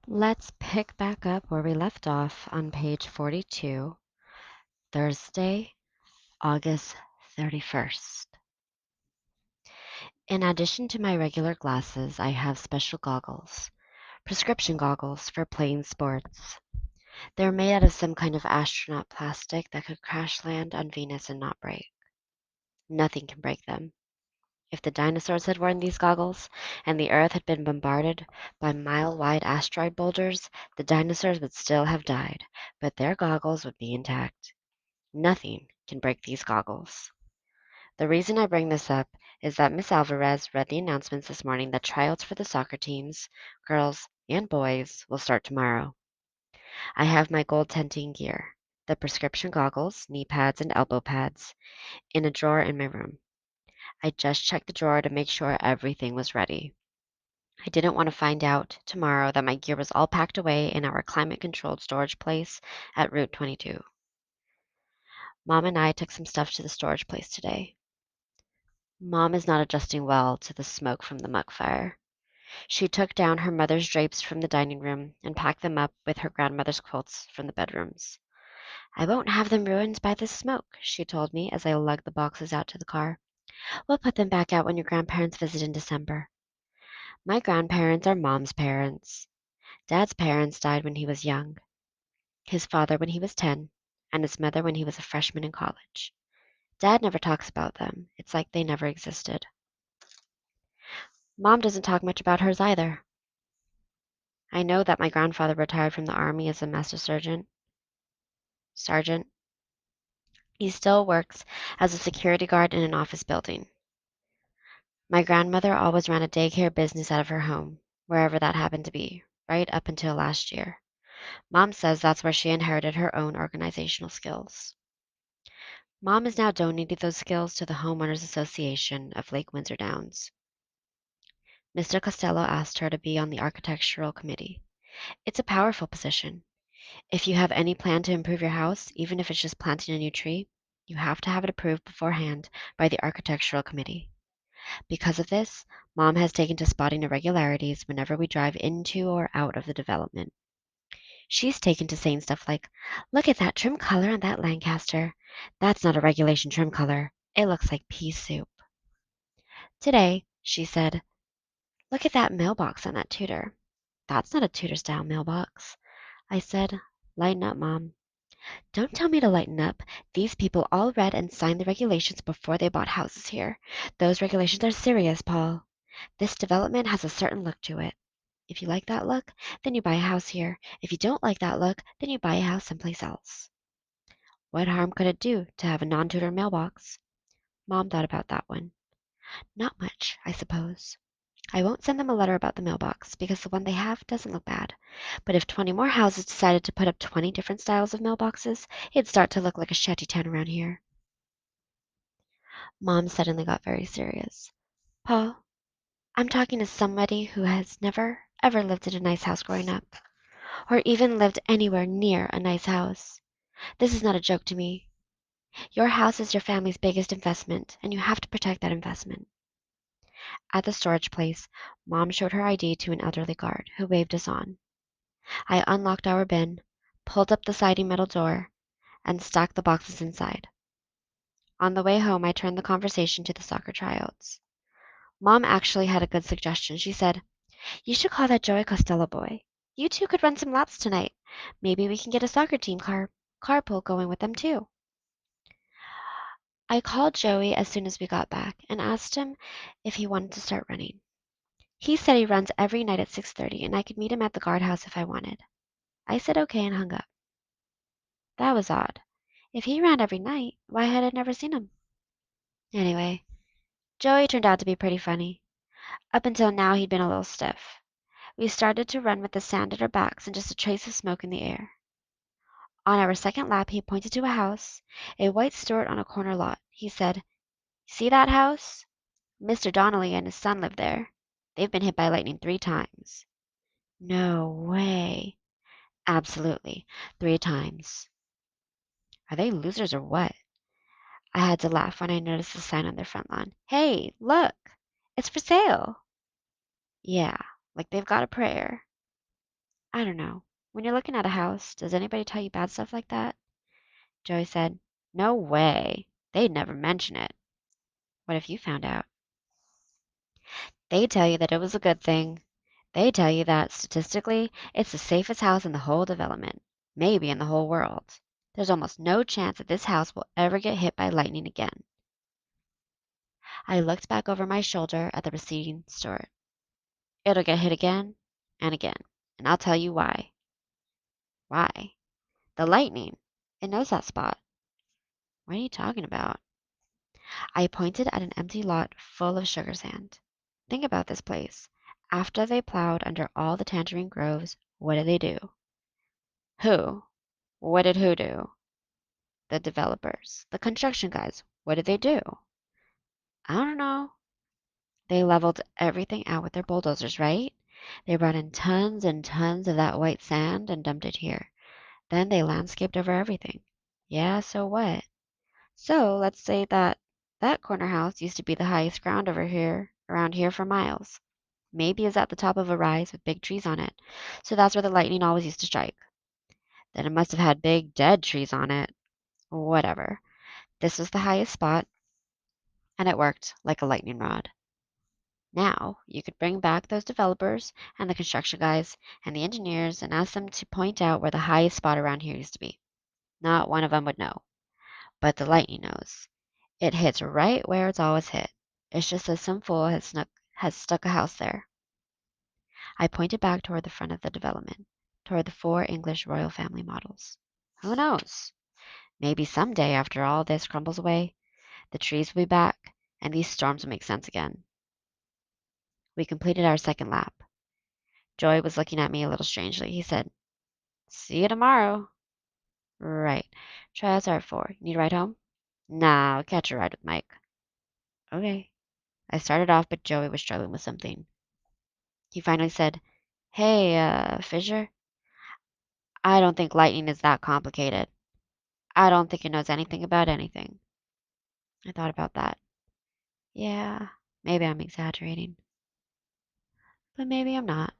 Let's pick back up where we left off on page 42, Thursday, August 31st. In addition to my regular glasses, I have special goggles, prescription goggles for playing sports. They're made out of some kind of astronaut plastic that could crash land on Venus and not break. Nothing can break them. If the dinosaurs had worn these goggles and the Earth had been bombarded by mile-wide asteroid boulders, the dinosaurs would still have died, but their goggles would be intact. Nothing can break these goggles. The reason I bring this up is that Miss Alvarez read the announcements this morning that tryouts for the soccer teams, girls and boys, will start tomorrow. I have my gold tenting gear, the prescription goggles, knee pads, and elbow pads, in a drawer in my room. I just checked the drawer to make sure everything was ready. I didn't want to find out tomorrow that my gear was all packed away in our climate-controlled storage place at Route 22. Mom and I took some stuff to the storage place today. Mom is not adjusting well to the smoke from the muck fire. She took down her mother's drapes from the dining room and packed them up with her grandmother's quilts from the bedrooms. I won't have them ruined by the smoke, she told me as I lugged the boxes out to the car. We'll put them back out when your grandparents visit in December. My grandparents are Mom's parents. Dad's parents died when he was young, his father when he was 10, and his mother when he was a freshman in college. Dad never talks about them. It's like they never existed. Mom doesn't talk much about hers either. I know that my grandfather retired from the army as a master sergeant. He still works as a security guard in an office building. My grandmother always ran a daycare business out of her home, wherever that happened to be, right up until last year. Mom says that's where she inherited her own organizational skills. Mom is now donating those skills to the Homeowners Association of Lake Windsor Downs. Mr. Costello asked her to be on the architectural committee. It's a powerful position. If you have any plan to improve your house, even if it's just planting a new tree, you have to have it approved beforehand by the architectural committee. Because of this, Mom has taken to spotting irregularities whenever we drive into or out of the development. She's taken to saying stuff like, "Look at that trim color on that Lancaster. That's not a regulation trim color. It looks like pea soup." Today, she said, "Look at that mailbox on that Tudor. That's not a Tudor-style mailbox." I said, "Lighten up, Mom." "Don't tell me to lighten up. These people all read and signed the regulations before they bought houses here. Those regulations are serious, Paul. This development has a certain look to it. If you like that look, then you buy a house here. If you don't like that look, then you buy a house someplace else." What harm could it do to have a non-Tudor mailbox? Mom thought about that one. Not much, I suppose. I won't send them a letter about the mailbox, because the one they have doesn't look bad. But if 20 more houses decided to put up 20 different styles of mailboxes, it'd start to look like a shanty town around here. Mom suddenly got very serious. "Paul, I'm talking to somebody who has never, ever lived in a nice house growing up, or even lived anywhere near a nice house. This is not a joke to me. Your house is your family's biggest investment, and you have to protect that investment." At the storage place, Mom showed her ID to an elderly guard, who waved us on. I unlocked our bin, pulled up the sliding metal door, and stacked the boxes inside. On the way home, I turned the conversation to the soccer tryouts. Mom actually had a good suggestion. She said, "You should call that Joey Costello boy. You two could run some laps tonight. Maybe we can get a soccer team carpool going with them too." I called Joey as soon as we got back and asked him if he wanted to start running. He said he runs every night at 6:30 and I could meet him at the guardhouse if I wanted. I said okay and hung up. That was odd. If he ran every night, why had I never seen him? Anyway, Joey turned out to be pretty funny. Up until now, he'd been a little stiff. We started to run with the sand at our backs and just a trace of smoke in the air. On our second lap, he pointed to a house, a white Stuart on a corner lot. He said, "See that house? Mr. Donnelly and his son live there. They've been hit by lightning 3 times." No way. Absolutely. 3 times. Are they losers or what? I had to laugh when I noticed the sign on their front lawn. "Hey, look! It's for sale!" Yeah, like they've got a prayer. I don't know. When you're looking at a house, does anybody tell you bad stuff like that? Joey said, No way. They'd never mention it. What if you found out? They tell you that it was a good thing. They tell you that, statistically, it's the safest house in the whole development, maybe in the whole world. There's almost no chance that this house will ever get hit by lightning again. I looked back over my shoulder at the receding storm. It'll get hit again and again, and I'll tell you why. Why? The lightning. It knows that spot. What are you talking about? I pointed at an empty lot full of sugar sand. Think about this place. After they plowed under all the tangerine groves, what did they do? Who? What did who do? The developers. The construction guys. What did they do? I don't know. They leveled everything out with their bulldozers, right? They brought in tons and tons of that white sand and dumped it here. Then they landscaped over everything. Yeah, so what? So let's say that that corner house used to be the highest ground over here, around here for miles. Maybe it's at the top of a rise with big trees on it. So that's where the lightning always used to strike. Then it must have had big dead trees on it. Whatever. This was the highest spot, and it worked like a lightning rod. Now, you could bring back those developers and the construction guys and the engineers and ask them to point out where the highest spot around here used to be. Not one of them would know, but the lightning knows. It hits right where it's always hit. It's just that some fool has stuck a house there. I pointed back toward the front of the development, toward the four English royal family models. Who knows? Maybe someday, after all this crumbles away, the trees will be back and these storms will make sense again. We completed our second lap. Joy was looking at me a little strangely. He said, See you tomorrow. Right. Try us out for. Need a ride home? Nah, I'll catch a ride with Mike. Okay. I started off, but Joey was struggling with something. He finally said, Hey, Fisher, I don't think lightning is that complicated. I don't think it knows anything about anything. I thought about that. Yeah, maybe I'm exaggerating, but maybe I'm not.